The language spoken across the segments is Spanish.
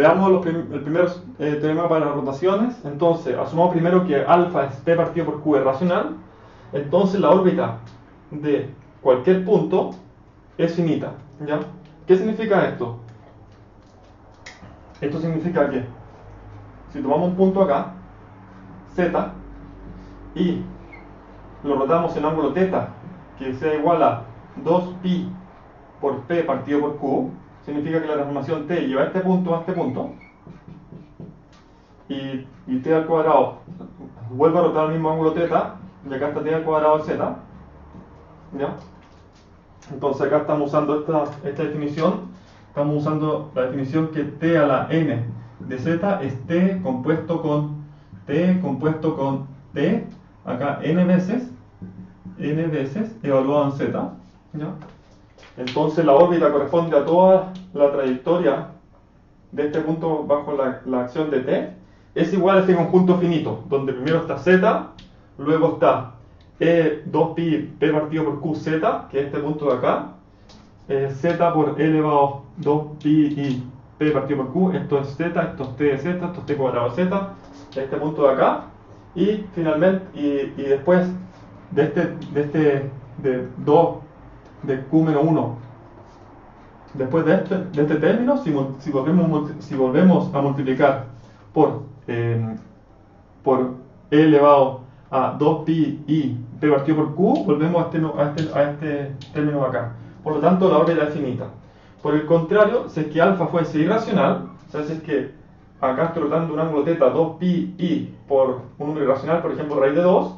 Veamos el primer teorema para las rotaciones. Entonces, asumamos primero que alfa es p partido por q es racional. Entonces, la órbita de cualquier punto es finita, ¿ya? ¿Qué significa esto? Esto significa que si tomamos un punto acá, z, y lo rotamos en ángulo θ, que sea igual a 2pi por p partido por q, significa que la transformación t lleva a este punto, y t al cuadrado vuelve a rotar al mismo ángulo θ, y acá está t al cuadrado de z, ¿ya? Entonces acá estamos usando esta definición, estamos usando la definición que t a la n de z es t compuesto con t, acá n veces evaluado en z, ¿ya? Entonces la órbita corresponde a toda la trayectoria de este punto bajo la acción de t, es igual a este conjunto finito, donde primero está z, luego está 2pi p partido por q z, que es este punto de acá, z por e elevado 2pi y p partido por q, esto es z, esto es t de z, esto es t cuadrado de z, este punto de acá, y finalmente, y después de 2 de q menos 1, después de este término, si volvemos a multiplicar por e elevado a 2pi y p partido por q, volvemos a este término de acá. Por lo tanto, la órbita es finita. Por el contrario, si es que alfa fuese irracional, o sea, si es que acá estoy rotando un ángulo θ 2pi y por un número irracional, por ejemplo raíz de 2,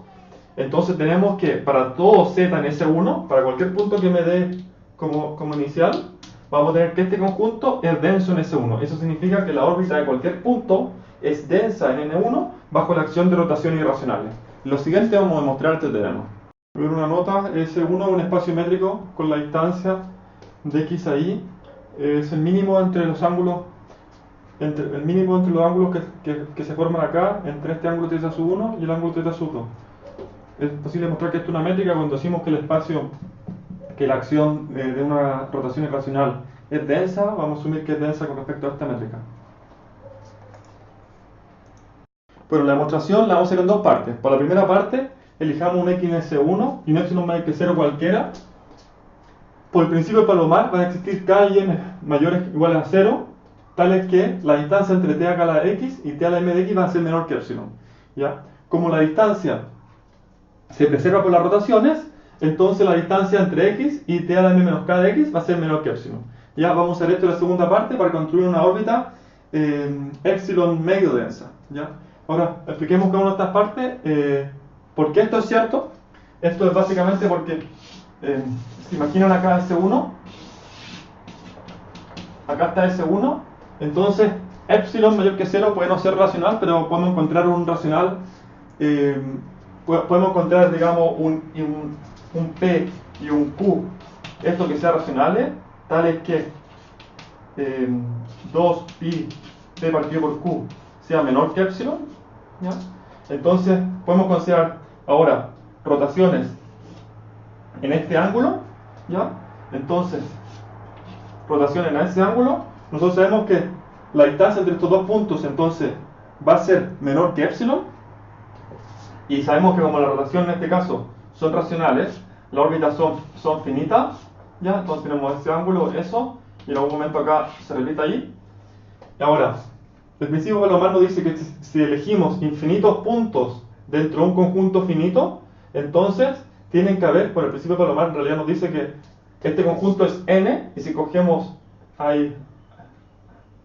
entonces tenemos que para todo z en S1, para cualquier punto que me dé como inicial, vamos a tener que este conjunto es denso en S1. Eso significa que la órbita de cualquier punto es densa en N1 bajo la acción de rotación irracionales. Lo siguiente vamos a demostrar este teorema. Ver una nota, S1 es un espacio métrico con la distancia de x a y, es el mínimo entre los ángulos, que se forman acá, entre este ángulo θ sub 1 y el ángulo θ sub 2. Es posible demostrar que esto es una métrica cuando decimos que el espacio, que la acción de una rotación irracional es densa, vamos a asumir que es densa con respecto a esta métrica. Bueno, la demostración la vamos a hacer en dos partes. Para la primera parte, elijamos un x en S1 y un epsilon mayor que 0 cualquiera. Por el principio de Palomar van a existir k y m mayores o iguales a 0, tales que la distancia entre t a la de x y t a la m de x va a ser menor que epsilon, ¿ya? Como la distancia se preserva por las rotaciones, entonces la distancia entre x y t a la m menos k de x va a ser menor que epsilon. Ya vamos a hacer esto en la segunda parte para construir una órbita epsilon medio densa, ¿ya? Ahora, expliquemos cada una de estas partes. ¿Por qué esto es cierto? Esto es básicamente porque, ¿se imaginan acá S1? Acá está S1, entonces epsilon mayor que 0 puede no ser racional, pero podemos encontrar un racional, podemos encontrar, digamos, un P y un Q, esto que sea racionales, tales que 2pi P partido por Q sea menor que epsilon, ¿ya? Entonces podemos considerar ahora rotaciones en este ángulo, ¿ya? Entonces, rotaciones en ese ángulo, nosotros sabemos que la distancia entre estos dos puntos entonces va a ser menor que epsilon, y sabemos que como la rotación en este caso son racionales, las órbitas son finitas, ¿ya? Entonces tenemos ese ángulo, eso, y en algún momento acá se repite ahí. Y ahora, el principio de Palomar nos dice que si elegimos infinitos puntos dentro de un conjunto finito, entonces tienen que haber, por el principio de Palomar en realidad nos dice que este conjunto es n, y si cogemos,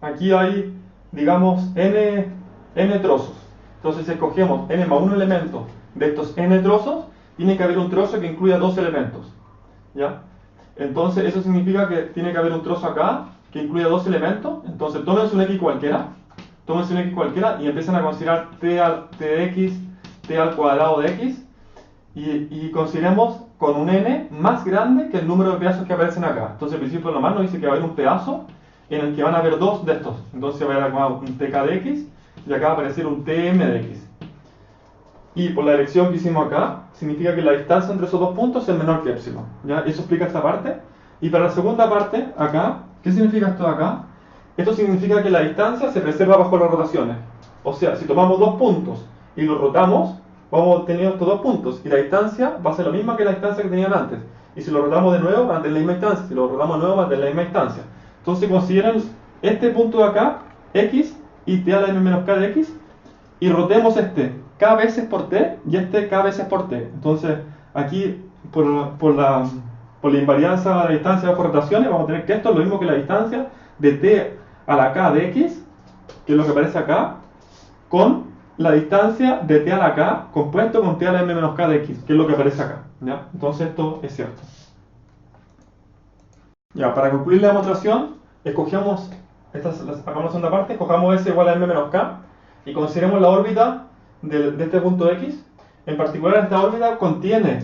aquí hay, digamos, n trozos. Entonces si escogemos n más un elemento de estos n trozos, tiene que haber un trozo que incluya dos elementos, ¿ya? Entonces eso significa que tiene que haber un trozo acá que incluya dos elementos. Entonces tómense un x cualquiera, y empiezan a considerar t de x, t al cuadrado de x, y consideremos con un n más grande que el número de pedazos que aparecen acá. Entonces el principio de Palomar nos dice que va a haber un pedazo en el que van a haber dos de estos. Entonces va a haber acá un tk de x y acá va a aparecer un tm de x. Y por la elección que hicimos acá, significa que la distancia entre esos dos puntos es menor que epsilon, ¿ya? Eso explica esta parte. Y para la segunda parte, acá, ¿qué significa esto de acá? esto significa que la distancia se preserva bajo las rotaciones. O sea, si tomamos dos puntos y los rotamos, vamos a obtener estos dos puntos. Y la distancia va a ser la misma que la distancia que tenían antes. Y si lo rotamos de nuevo, van a tener la misma distancia. Si lo rotamos de nuevo, van a tener la misma distancia. Entonces consideren este punto de acá, x, y t a la m menos k de x, y rotemos este k veces por t y este k veces por t. Entonces, aquí, por la invarianza de la distancia bajo rotaciones, vamos a tener que esto es lo mismo que la distancia de t a la k de x, que es lo que aparece acá, con la distancia de t a la k compuesto con t a la m menos k de x, que es lo que aparece acá. ¿Ya? Entonces esto es cierto. Ya, para concluir la demostración, escogemos, sacamos la segunda parte, escojamos s igual a m menos k y consideremos la órbita de este punto x. En particular, esta órbita contiene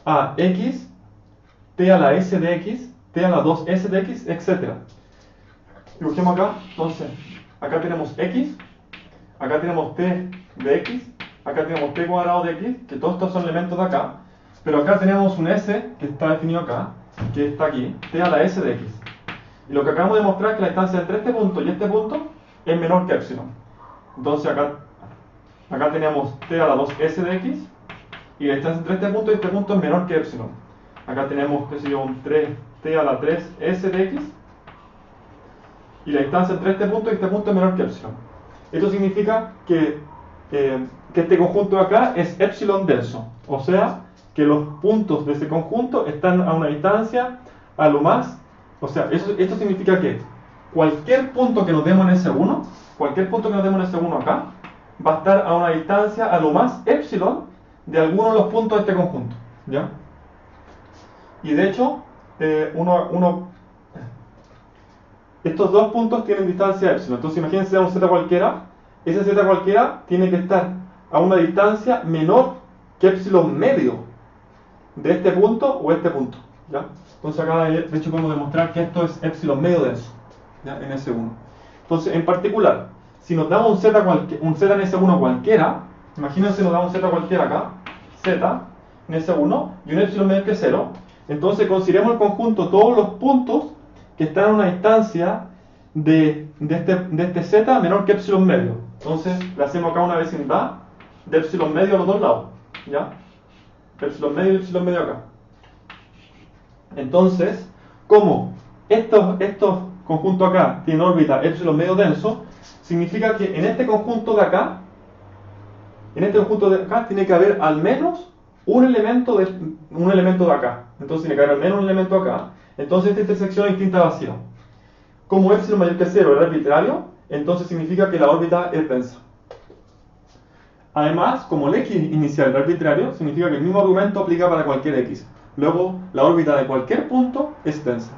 a x, t a la s de x, t a la 2s de x, etc. Dibujemos acá, entonces, acá tenemos x, acá tenemos t de x, acá tenemos t cuadrado de x, que todos estos son elementos de acá, pero acá tenemos un s que está definido acá, que está aquí, t a la s de x. Y lo que acabamos de mostrar es que la distancia entre este punto y este punto es menor que epsilon. Entonces acá tenemos t a la 2s de x, y la distancia entre este punto y este punto es menor que epsilon. Acá tenemos, qué sé yo, un 3t a la 3s de x, y la distancia entre este punto y este punto es menor que epsilon. Esto significa que este conjunto de acá es epsilon denso, o sea, que los puntos de ese conjunto están a una distancia a lo más, o sea, esto significa que cualquier punto que nos demos en S1, cualquier punto que nos demos en S1 acá, va a estar a una distancia a lo más epsilon de alguno de los puntos de este conjunto, ¿ya? Y de hecho, estos dos puntos tienen distancia epsilon. Entonces imagínense un z cualquiera. Ese z cualquiera tiene que estar a una distancia menor que epsilon medio de este punto o este punto, ¿ya? Entonces acá de hecho podemos demostrar que esto es epsilon medio denso, ¿ya? En S1. Entonces en particular, si nos damos un z en S1 cualquiera, imagínense nos damos un z cualquiera acá, z en S1 y un epsilon medio que 0, entonces consideremos el conjunto todos los puntos que están a una distancia de este z menor que epsilon medio. Entonces le hacemos acá una vecindad de epsilon medio a los dos lados, ¿ya? Epsilon medio y epsilon medio acá. Entonces, como estos conjuntos acá tienen órbita epsilon medio denso, significa que en este conjunto de acá, tiene que haber al menos un elemento de acá. Entonces tiene que haber al menos un elemento acá. Entonces esta intersección es distinta vacía. Como epsilon mayor que 0 es arbitrario, entonces significa que la órbita es densa. Además, como el x inicial es arbitrario, significa que el mismo argumento aplica para cualquier x. Luego, la órbita de cualquier punto es densa.